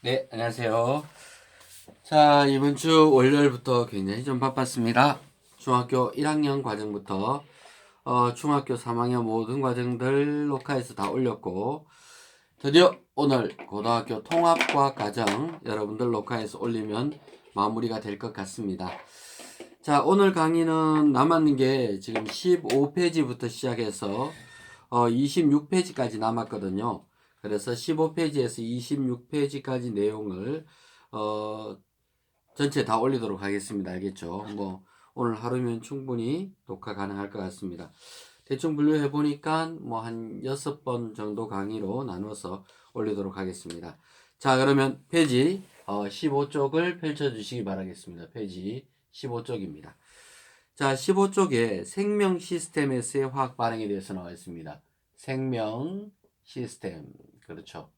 네, 안녕하세요. 자, 이번 주 월요일부터 굉장히 좀 바빴습니다. 중학교 1학년 과정부터 중학교 3학년 모든 과정들 녹화해서 다 올렸고, 드디어 오늘 고등학교 통합과학 과정 여러분들 녹화해서 올리면 마무리가 될 것 같습니다. 자, 오늘 강의는 남았는 게 지금 15페이지부터 시작해서 26페이지까지 남았거든요. 그래서 15페이지에서 26페이지까지 내용을 어, 전체 다 올리도록 하겠습니다. 알겠죠? 뭐 오늘 하루면 충분히 녹화 가능할 것 같습니다. 대충 분류해 보니까 뭐 한 6번 정도 강의로 나눠서 올리도록 하겠습니다. 자, 그러면 페이지 15쪽을 펼쳐 주시기 바라겠습니다. 페이지 15쪽입니다. 자, 15쪽에 생명 시스템에서의 화학 반응에 대해서 나와 있습니다. 생명 시스템. 그렇죠.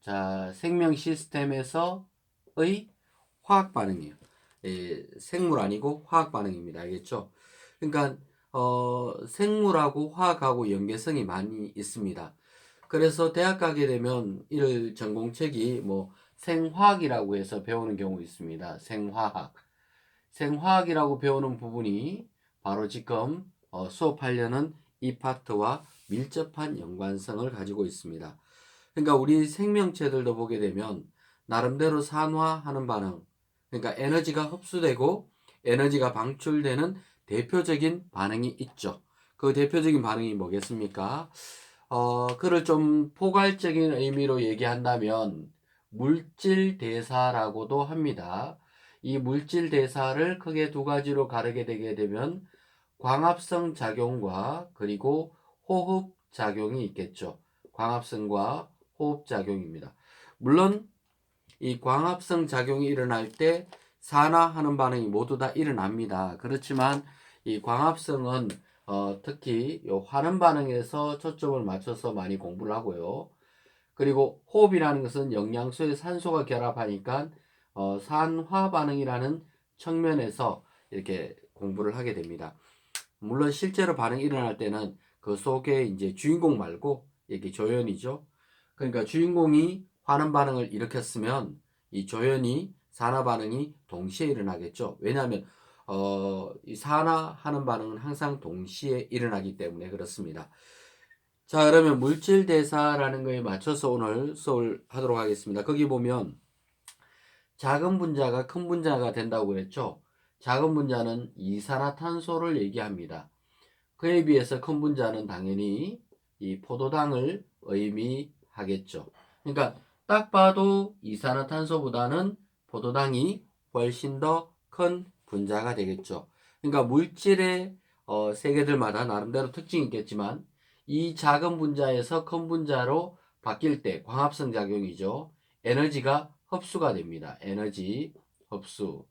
자, 생명 시스템에서의 화학 반응이에요. 예, 생물 아니고 화학 반응입니다. 알겠죠? 그러니까 생물하고 화학하고 연계성이 많이 있습니다. 그래서 대학 가게 되면 일 전공책이 뭐 생화학이라고 해서 배우는 경우 있습니다. 생화학. 생화학이라고 배우는 부분이 바로 지금 수업하려는 이 파트와 밀접한 연관성을 가지고 있습니다. 그러니까 우리 생명체들도 보게 되면 나름대로 산화하는 반응, 그러니까 에너지가 흡수되고 에너지가 방출되는 대표적인 반응이 있죠. 그 대표적인 반응이 뭐겠습니까? 그를 좀 포괄적인 의미로 얘기한다면 물질 대사라고도 합니다. 이 물질 대사를 크게 두 가지로 가르게 되게 되면 광합성 작용과 그리고 호흡 작용이 있겠죠. 광합성과 호흡 작용입니다. 물론 이 광합성 작용이 일어날 때 산화하는 반응이 모두 다 일어납니다. 그렇지만 이 광합성은 특히 요 환원 반응에서 초점을 맞춰서 많이 공부를 하고요. 그리고 호흡이라는 것은 영양소에 산소가 결합하니까 산화 반응이라는 측면에서 이렇게 공부를 하게 됩니다. 물론 실제로 반응이 일어날 때는 그 속에 이제 주인공 말고 이게 조연이죠. 그러니까 주인공이 환원 반응을 일으켰으면 이 조연이 산화 반응이 동시에 일어나겠죠. 왜냐하면 이 산화하는 반응은 항상 동시에 일어나기 때문에 그렇습니다. 자, 그러면 물질 대사라는 거에 맞춰서 오늘 수업을 하도록 하겠습니다. 거기 보면 작은 분자가 큰 분자가 된다고 그랬죠. 작은 분자는 이산화탄소를 얘기합니다. 그에 비해서 큰 분자는 당연히 이 포도당을 의미하겠죠. 그러니까 딱 봐도 이산화탄소보다는 포도당이 훨씬 더 큰 분자가 되겠죠. 그러니까 물질의 세계들마다 나름대로 특징이 있겠지만 이 작은 분자에서 큰 분자로 바뀔 때 광합성 작용이죠. 에너지가 흡수가 됩니다. 에너지 흡수.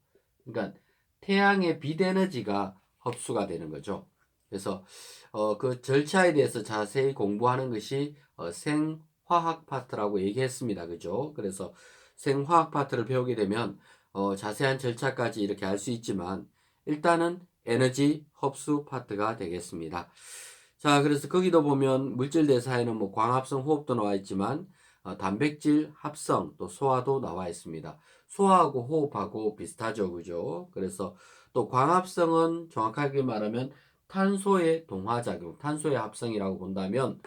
그러니까 태양의 빛 에너지가 흡수가 되는 거죠. 그래서 그 절차에 대해서 자세히 공부하는 것이 생화학 파트라고 얘기했습니다. 그죠? 그래서 생화학 파트를 배우게 되면 자세한 절차까지 이렇게 알 수 있지만 일단은 에너지 흡수 파트가 되겠습니다. 자, 그래서 거기도 보면 물질 대사에는 뭐 광합성 호흡도 나와 있지만 단백질 합성 또 소화도 나와 있습니다. 소화하고 호흡하고 비슷하죠. 그죠? 그래서 또 광합성은 정확하게 말하면 탄소의 동화작용, 탄소의 합성이라고 본다면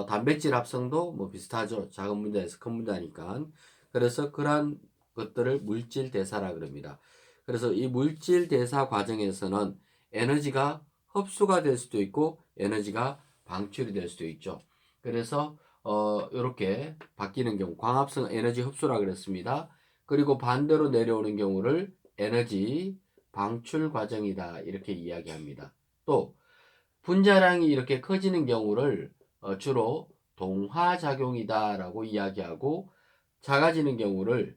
단백질 합성도 뭐 비슷하죠. 작은 분자에서 큰 분자니까. 그래서 그러한 것들을 물질 대사라 그럽니다. 그래서 이 물질 대사 과정에서는 에너지가 흡수가 될 수도 있고 에너지가 방출이 될 수도 있죠. 그래서 이렇게 바뀌는 경우 광합성 에너지 흡수라 그랬습니다. 그리고 반대로 내려오는 경우를 에너지 방출 과정이다 이렇게 이야기합니다. 또 분자량이 이렇게 커지는 경우를 주로 동화작용이다라고 이야기하고 작아지는 경우를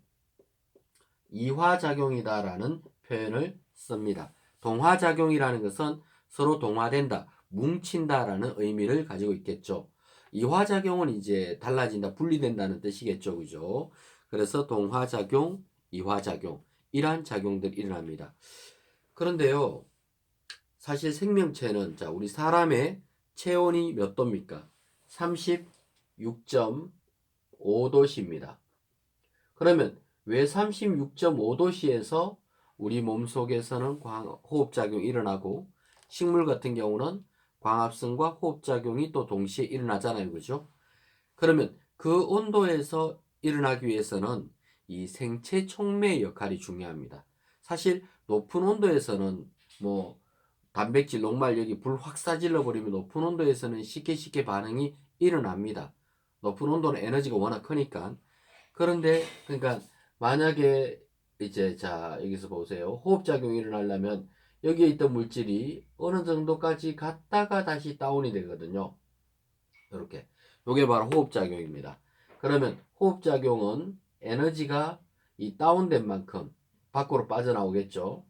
이화작용이다라는 표현을 씁니다. 동화작용이라는 것은 서로 동화된다, 뭉친다라는 의미를 가지고 있겠죠. 이화작용은 이제 달라진다, 분리된다는 뜻이겠죠. 그죠? 그래서 동화작용, 이화작용, 이러한 작용들이 일어납니다. 그런데요, 사실 생명체는, 자, 우리 사람의 체온이 몇 도입니까? 36.5도씨입니다. 그러면 왜 36.5도씨에서 우리 몸속에서는 호흡작용이 일어나고 식물 같은 경우는 광합성과 호흡작용이 또 동시에 일어나잖아요. 그죠? 그러면 그 온도에서 일어나기 위해서는 이 생체 촉매의 역할이 중요합니다. 사실 높은 온도에서는 뭐 단백질, 녹말 여기 불 확 싸질러 버리면 높은 온도에서는 쉽게 반응이 일어납니다. 높은 온도는 에너지가 워낙 크니까. 그런데 그러니까 만약에 이제 자 여기서 보세요. 호흡작용이 일어나려면 여기에 있던 물질이 어느 정도까지 갔다가 다시 다운이 되거든요. 이렇게. 요게 바로 호흡작용입니다. 그러면 호흡작용은 에너지가 이 다운된 만큼 밖으로 빠져나오겠죠.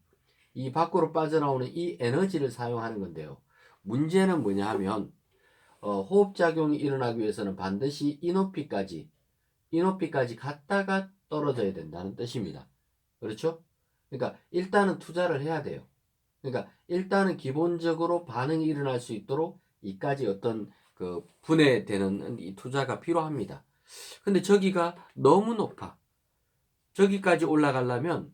이 밖으로 빠져나오는 이 에너지를 사용하는 건데요. 문제는 뭐냐 하면 호흡작용이 일어나기 위해서는 반드시 이 높이까지 갔다가 떨어져야 된다는 뜻입니다. 그렇죠? 그러니까 일단은 투자를 해야 돼요. 그러니까 일단은 기본적으로 반응이 일어날 수 있도록 이까지 어떤 그 분해되는 이 투자가 필요합니다. 근데 저기가 너무 높아. 저기까지 올라가려면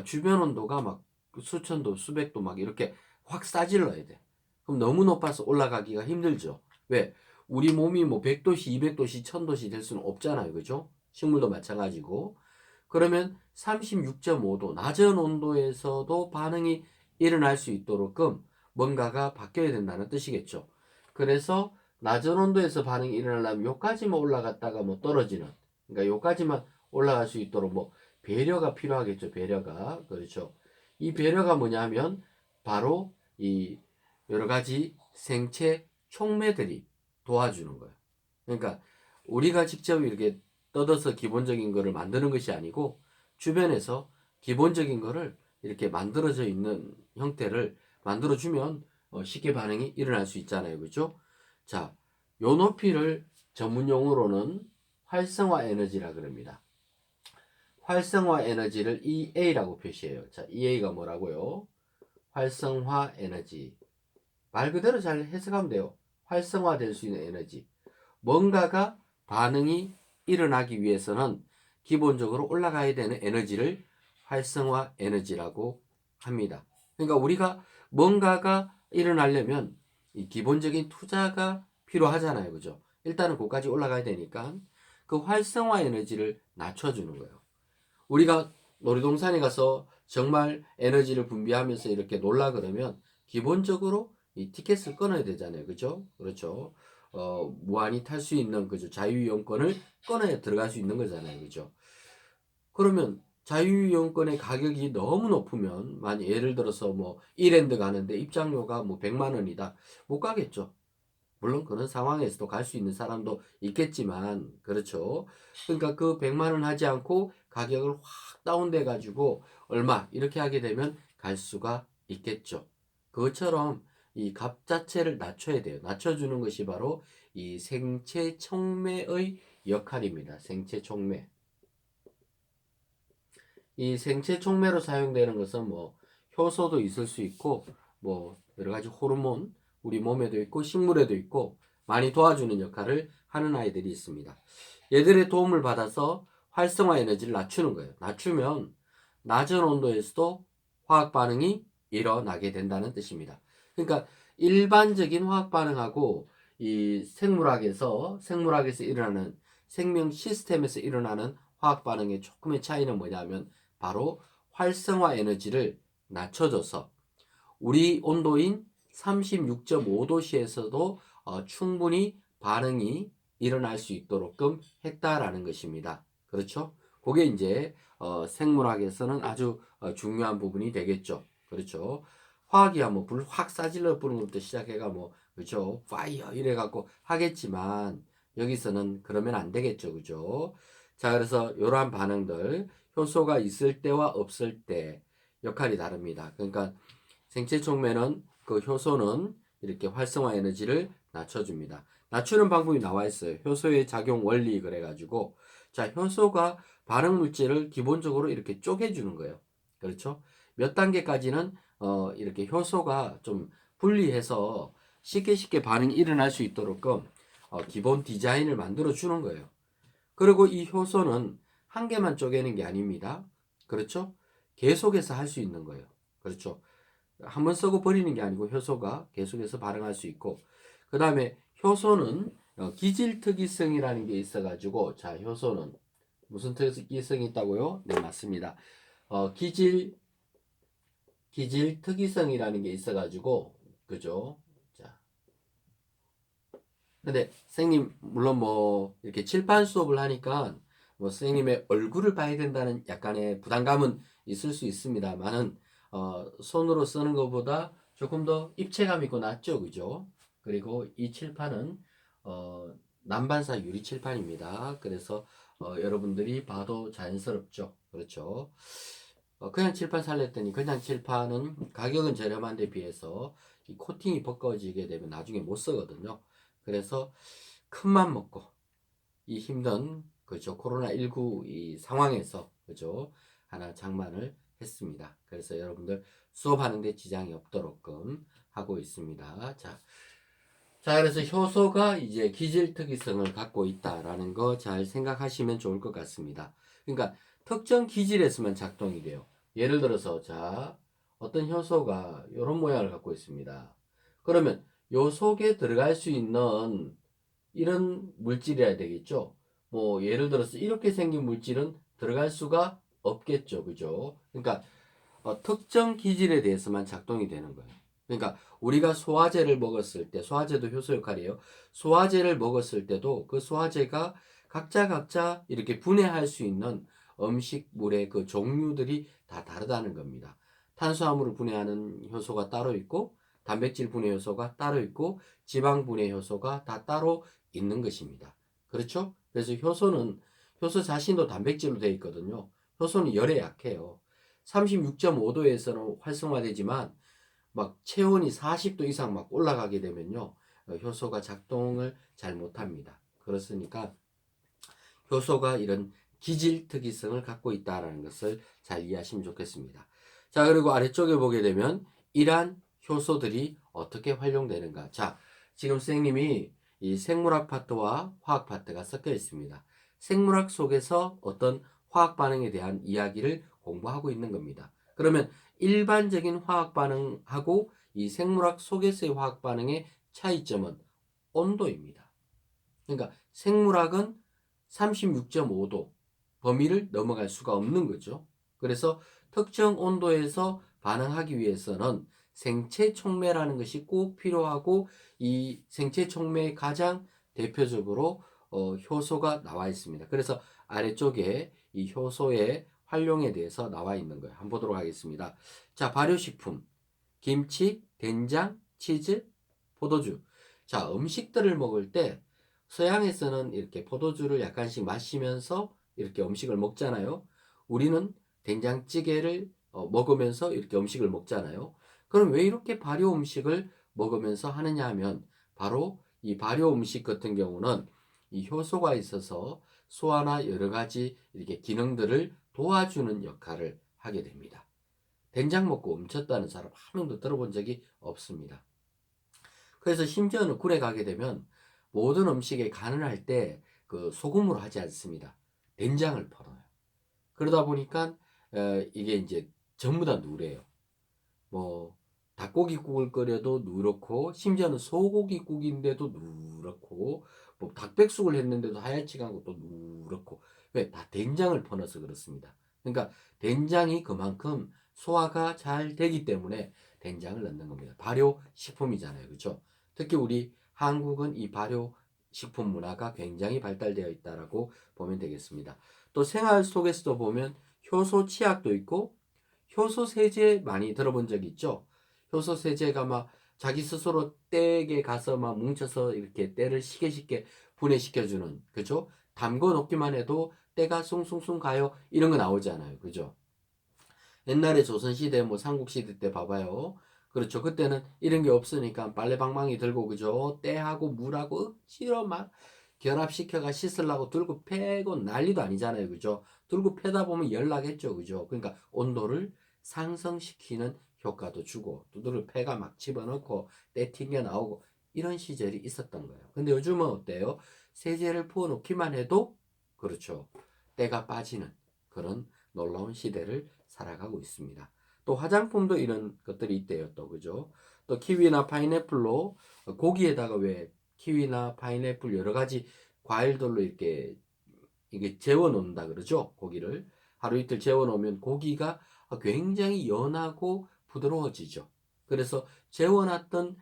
주변 온도가 막 수천도, 수백도 막 이렇게 확 싸질러야 돼. 그럼 너무 높아서 올라가기가 힘들죠. 왜? 우리 몸이 뭐 100도씨, 200도씨, 1000도씨 될 수는 없잖아요. 그죠? 식물도 마찬가지고. 그러면 36.5도, 낮은 온도에서도 반응이 일어날 수 있도록끔 뭔가가 바뀌어야 된다는 뜻이겠죠. 그래서 낮은 온도에서 반응이 일어나려면 요까지만 올라갔다가 뭐 떨어지는, 그러니까 요까지만 올라갈 수 있도록 뭐 배려가 필요하겠죠. 배려가. 그렇죠. 이 배려가 뭐냐면 바로 이 여러 가지 생체 촉매들이 도와주는 거예요. 그러니까 우리가 직접 이렇게 뜯어서 기본적인 거를 만드는 것이 아니고 주변에서 기본적인 거를 이렇게 만들어져 있는 형태를 만들어주면 쉽게 반응이 일어날 수 있잖아요. 그죠? 자, 요 높이를 전문 용어로는 활성화 에너지라 그럽니다. 활성화 에너지를 EA라고 표시해요. 자, EA가 뭐라고요? 활성화 에너지. 말 그대로 잘 해석하면 돼요. 활성화될 수 있는 에너지. 뭔가가 반응이 일어나기 위해서는 기본적으로 올라가야 되는 에너지를 활성화 에너지라고 합니다. 그러니까 우리가 뭔가가 일어나려면 이 기본적인 투자가 필요하잖아요. 그죠? 일단은 거기까지 올라가야 되니까 그 활성화 에너지를 낮춰주는 거예요. 우리가 놀이동산에 가서 정말 에너지를 분비하면서 이렇게 놀라 그러면 기본적으로 이 티켓을 끊어야 되잖아요. 그죠? 그렇죠. 무한히 탈 수 있는 그죠. 자유이용권을 끊어야 들어갈 수 있는 거잖아요. 그죠? 그러면 자유이용권의 가격이 너무 높으면 만약 예를 들어서 뭐 이랜드 가는데 입장료가 뭐 100만 원이다. 못 가겠죠. 물론 그런 상황에서도 갈 수 있는 사람도 있겠지만 그렇죠. 그러니까 그 100만 원 하지 않고 가격을 확 다운돼 가지고 얼마 이렇게 하게 되면 갈 수가 있겠죠. 그것처럼 이 값 자체를 낮춰야 돼요. 낮춰주는 것이 바로 이 생체 촉매의 역할입니다. 생체 촉매. 이 생체 촉매로 사용되는 것은 뭐 효소도 있을 수 있고 뭐 여러 가지 호르몬 우리 몸에도 있고 식물에도 있고 많이 도와주는 역할을 하는 아이들이 있습니다. 얘들의 도움을 받아서 활성화 에너지를 낮추는 거예요. 낮추면 낮은 온도에서도 화학 반응이 일어나게 된다는 뜻입니다. 그러니까 일반적인 화학 반응하고 이 생물학에서 일어나는 생명 시스템에서 일어나는 화학 반응의 조금의 차이는 뭐냐면 바로 활성화 에너지를 낮춰줘서 우리 온도인 36.5도씨에서도 충분히 반응이 일어날 수 있도록끔 했다라는 것입니다. 그렇죠? 그게 이제 생물학에서는 아주 중요한 부분이 되겠죠. 그렇죠? 화학이야 뭐 불 확 싸질러 부는 것부터 시작해가 뭐 그렇죠? 파이어 이래 갖고 하겠지만 여기서는 그러면 안 되겠죠. 그죠? 자, 그래서 이러한 반응들 효소가 있을 때와 없을 때 역할이 다릅니다. 그러니까 생체 촉매는 그 효소는 이렇게 활성화 에너지를 낮춰줍니다. 낮추는 방법이 나와 있어요. 효소의 작용 원리 그래가지고 자 효소가 반응 물질을 기본적으로 이렇게 쪼개주는 거예요. 그렇죠? 몇 단계까지는 이렇게 효소가 좀 분리해서 쉽게 반응이 일어날 수 있도록 기본 디자인을 만들어 주는 거예요. 그리고 이 효소는 한 개만 쪼개는 게 아닙니다. 그렇죠? 계속해서 할 수 있는 거예요. 그렇죠? 한번 쓰고 버리는 게 아니고 효소가 계속해서 발생할 수 있고, 그 다음에 효소는 기질특이성이라는 게 있어가지고, 자, 효소는 무슨 특이성이 있다고요? 네, 맞습니다. 기질특이성이라는 게 있어가지고, 그죠? 자, 근데 선생님, 물론 뭐, 이렇게 칠판 수업을 하니까, 뭐, 선생님의 얼굴을 봐야 된다는 약간의 부담감은 있을 수 있습니다만은, 손으로 쓰는 것보다 조금 더 입체감 있고 낫죠, 그죠? 그리고 이 칠판은, 어, 난반사 유리 칠판입니다. 그래서, 여러분들이 봐도 자연스럽죠. 그렇죠. 그냥 칠판 살랬더니 그냥 칠판은 가격은 저렴한데 비해서 이 코팅이 벗겨지게 되면 나중에 못 쓰거든요. 그래서 큰맘 먹고 이 힘든 그죠 코로나19 이 상황에서 그죠 하나 장만을 했습니다. 그래서 여러분들 수업하는데 지장이 없도록끔 하고 있습니다. 자, 그래서 효소가 이제 기질특이성을 갖고 있다라는 거 잘 생각하시면 좋을 것 같습니다. 그러니까 특정 기질에서만 작동이 돼요. 예를 들어서 자, 어떤 효소가 이런 모양을 갖고 있습니다. 그러면 요 속에 들어갈 수 있는 이런 물질이어야 되겠죠. 뭐 예를 들어서 이렇게 생긴 물질은 들어갈 수가 없겠죠. 그죠? 그러니까 특정 기질에 대해서만 작동이 되는 거예요. 그러니까 우리가 소화제를 먹었을 때, 소화제도 효소 역할이에요. 소화제를 먹었을 때도 그 소화제가 각자 이렇게 분해할 수 있는 음식물의 그 종류들이 다 다르다는 겁니다. 탄수화물을 분해하는 효소가 따로 있고, 단백질 분해 효소가 따로 있고, 지방 분해 효소가 다 따로 있는 것입니다. 그렇죠? 그래서 효소 자신도 단백질로 되어 있거든요. 효소는 열에 약해요. 36.5도에서는 활성화되지만 막 체온이 40도 이상 막 올라가게 되면요. 효소가 작동을 잘 못합니다. 그렇으니까 효소가 이런 기질 특이성을 갖고 있다는 것을 잘 이해하시면 좋겠습니다. 자, 그리고 아래쪽에 보게 되면 이러한 효소들이 어떻게 활용되는가. 자, 지금 선생님이 이 생물학 파트와 화학 파트가 섞여 있습니다. 생물학 속에서 어떤 화학 반응에 대한 이야기를 공부하고 있는 겁니다. 그러면 일반적인 화학 반응하고 이 생물학 속에서의 화학 반응의 차이점은 온도입니다. 그러니까 생물학은 36.5도 범위를 넘어갈 수가 없는 거죠. 그래서 특정 온도에서 반응하기 위해서는 생체 촉매라는 것이 꼭 필요하고 이 생체 촉매의 가장 대표적으로 효소가 나와 있습니다. 그래서 아래쪽에 이 효소의 활용에 대해서 나와 있는 거예요. 한번 보도록 하겠습니다. 자, 발효식품, 김치, 된장, 치즈, 포도주. 자, 음식들을 먹을 때 서양에서는 이렇게 포도주를 약간씩 마시면서 이렇게 음식을 먹잖아요. 우리는 된장찌개를 먹으면서 이렇게 음식을 먹잖아요. 그럼 왜 이렇게 발효 음식을 먹으면서 하느냐 하면 바로 이 발효 음식 같은 경우는 이 효소가 있어서 소화나 여러 가지 이렇게 기능들을 도와주는 역할을 하게 됩니다. 된장 먹고 훔쳤다는 사람 한 명도 들어본 적이 없습니다. 그래서 심지어는 굴에 가게 되면 모든 음식에 간을 할 때 그 소금으로 하지 않습니다. 된장을 풀어요. 그러다 보니까 이게 이제 전부 다 누래요. 뭐 닭고기국을 끓여도 누렇고 심지어는 소고기국인데도 누렇고 뭐 닭백숙을 했는데도 하얗지가 않고 또 누렇고 왜? 다 된장을 퍼넣어서 그렇습니다. 그러니까 된장이 그만큼 소화가 잘 되기 때문에 된장을 넣는 겁니다. 발효 식품이잖아요. 그렇죠? 특히 우리 한국은 이 발효 식품 문화가 굉장히 발달되어 있다라고 보면 되겠습니다. 또 생활 속에서도 보면 효소 치약도 있고 효소 세제 많이 들어본 적 있죠? 효소 세제가 막 자기 스스로 떼에 가서 막 뭉쳐서 이렇게 때를 쉽게 분해시켜주는, 그죠? 담궈 놓기만 해도 때가 숭숭숭 가요. 이런 거 나오잖아요. 그죠? 옛날에 조선시대, 뭐 삼국시대 때 봐봐요. 그렇죠. 그때는 이런 게 없으니까 빨래방망이 들고, 그죠? 때하고 물하고 억지로 막 결합시켜가 씻으려고 들고 패고 난리도 아니잖아요. 그죠? 들고 패다 보면 열 나겠죠. 그죠? 그러니까 온도를 상승시키는 효과도 주고, 두드려 패가 막 집어넣고, 때 튕겨 나오고, 이런 시절이 있었던 거예요. 근데 요즘은 어때요? 세제를 부어 놓기만 해도, 그렇죠. 때가 빠지는 그런 놀라운 시대를 살아가고 있습니다. 또 화장품도 이런 것들이 있대요. 또 그죠? 또 키위나 파인애플로 고기에다가 왜 키위나 파인애플 여러 가지 과일들로 이렇게 이게 재워 놓는다 그러죠. 고기를 하루 이틀 재워 놓으면 고기가 굉장히 연하고 부드러워지죠. 그래서 재워놨던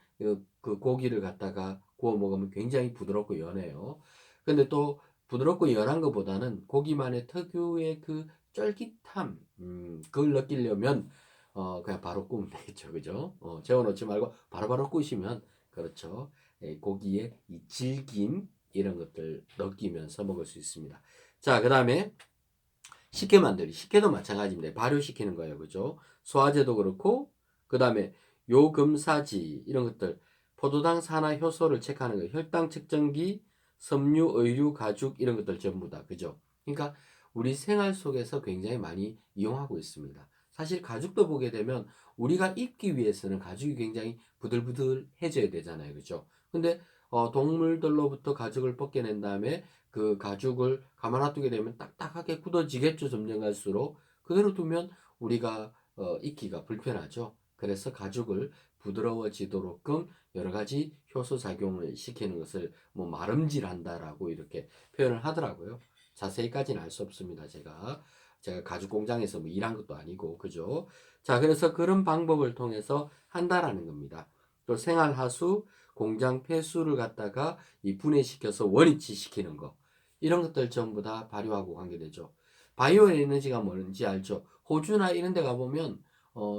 그 고기를 갖다가 구워 먹으면 굉장히 부드럽고 연해요. 근데 또 부드럽고 연한 것보다는 고기만의 특유의 그 쫄깃함, 그걸 느끼려면 그냥 바로 구우면 되겠죠, 그죠? 재워놓지 말고 바로바로 구우시면 그렇죠. 고기의 이 질김 이런 것들 느끼면서 먹을 수 있습니다. 자, 그 다음에 식혜 만들기. 식혜도 마찬가지입니다. 발효시키는 거예요. 그죠? 소화제도 그렇고, 그 다음에 요금사지, 이런 것들, 포도당 산화 효소를 체크하는 거, 혈당 측정기, 섬유, 의류, 가죽, 이런 것들 전부 다. 그죠? 그러니까 우리 생활 속에서 굉장히 많이 이용하고 있습니다. 사실 가죽도 보게 되면 우리가 입기 위해서는 가죽이 굉장히 부들부들해져야 되잖아요. 그죠? 근데 동물들로부터 가죽을 벗겨낸 다음에 그 가죽을 가만 놔두게 되면 딱딱하게 굳어지겠죠. 점점 갈수록 그대로 두면 우리가 익기가 불편하죠. 그래서 가죽을 부드러워지도록끔 여러 가지 효소 작용을 시키는 것을 뭐 마름질한다라고 이렇게 표현을 하더라고요. 자세히까지는 알 수 없습니다. 제가 가죽 공장에서 뭐 일한 것도 아니고 그죠? 자, 그래서 그런 방법을 통해서 한다라는 겁니다. 또 생활하수, 공장 폐수를 갖다가 이 분해시켜서 원위치 시키는 거. 이런 것들 전부 다 발효하고 관계되죠. 바이오 에너지가 뭔지 알죠? 호주나 이런 데 가보면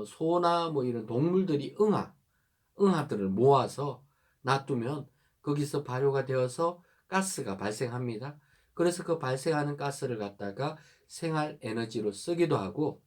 소나 뭐 이런 동물들이 응아들을 모아서 놔두면 거기서 발효가 되어서 가스가 발생합니다. 그래서 그 발생하는 가스를 갖다가 생활 에너지로 쓰기도 하고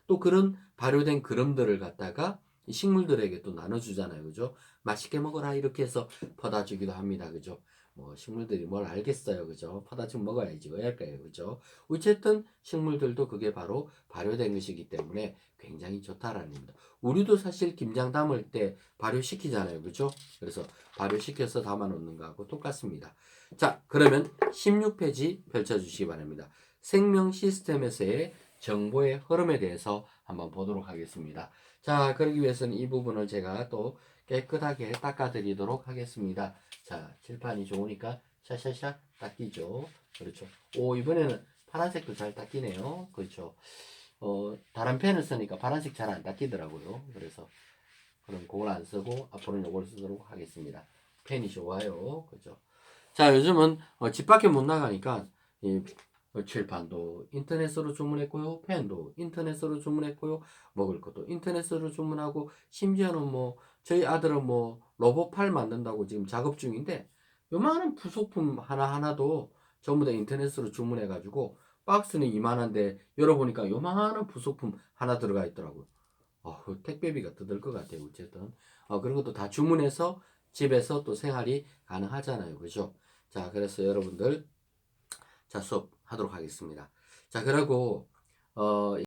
또 그런 발효된 그름들을 갖다가 식물들에게 또 나눠주잖아요. 그죠? 맛있게 먹어라. 이렇게 해서 퍼다 주기도 합니다. 그죠? 뭐, 식물들이 뭘 알겠어요. 그죠? 퍼다 주면 먹어야지. 왜 할까요? 그죠? 어쨌든 식물들도 그게 바로 발효된 것이기 때문에 굉장히 좋다라는 겁니다. 우리도 사실 김장 담을 때 발효시키잖아요. 그죠? 그래서 발효시켜서 담아 놓는 거하고 똑같습니다. 자, 그러면 16페이지 펼쳐주시기 바랍니다. 생명 시스템에서의 정보의 흐름에 대해서 한번 보도록 하겠습니다. 자, 그러기 위해서는 이 부분을 제가 또 깨끗하게 닦아드리도록 하겠습니다. 자, 칠판이 좋으니까 샤샤샥 닦이죠. 그렇죠. 오, 이번에는 파란색도 잘 닦이네요. 그렇죠. 다른 펜을 쓰니까 파란색 잘 안 닦이더라고요. 그래서 그럼 그걸 안 쓰고 앞으로는 이걸 쓰도록 하겠습니다. 펜이 좋아요. 그죠. 자, 요즘은 집 밖에 못 나가니까 이 칠판도 인터넷으로 주문했고요. 펜도 인터넷으로 주문했고요. 먹을 것도 인터넷으로 주문하고 심지어는 뭐 저희 아들은 뭐 로봇팔 만든다고 지금 작업 중인데 요만한 부속품 하나하나도 전부 다 인터넷으로 주문해가지고 박스는 이만한데 열어보니까 요만한 부속품 하나 들어가 있더라고요. 그 택배비가 더 들 것 같아요. 어쨌든 그런 것도 다 주문해서 집에서 또 생활이 가능하잖아요. 그죠? 자, 그래서 여러분들 자, 수업 하도록 하겠습니다. 자, 그리고